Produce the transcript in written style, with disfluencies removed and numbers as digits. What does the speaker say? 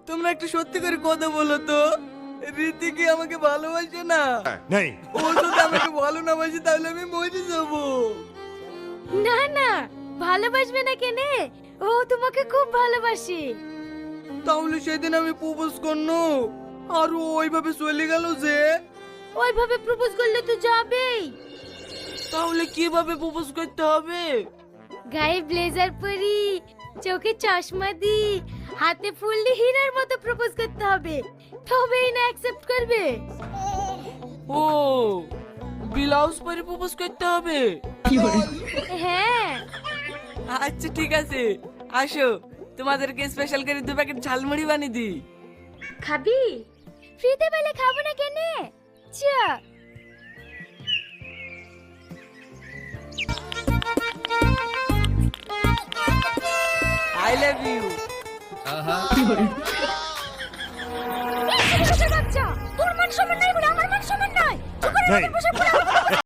তোমরা একটু সত্যি করে কথা বলো তো, রীতি কি আমাকে ভালোবাসে না? नहीं ও যদি আমাকে ভালো না বাসে তাহলে আমি মরে যাবো। না না, ভালোবাসবে না কেনে? ও তোমাকে খুব ভালোবাসে। তাহলে সেদিন আমি প্রপোজ করনো আর ও ওইভাবে চলে গেল যে? ওইভাবে প্রপোজ করলে তো যাবেই। তাহলে কিভাবে প্রপোজ করতে হবে? গায়ে ব্লেজার পরি, চোখে চশমা দি, হাতে ফুল দিয়ে হীরার মতো প্রপোজ করতে হবে, তবেই না অ্যাকসেপ্ট করবে। ও ব্লাউজ পরে প্রপোজ করতে হবে? হ্যাঁ। আচ্ছা ঠিক আছে, আসো তোমাদেরকে স্পেশাল করে 2 প্যাকেট ঝালমুড়ি বানিয়ে দিই। খাবি? ফ্রিতে পেলে খাবো না কেনে? চ। I love you. বাচ্চা, তোর মান সম্মান নাই বলে আমার মান সম্মান নাই। नहीं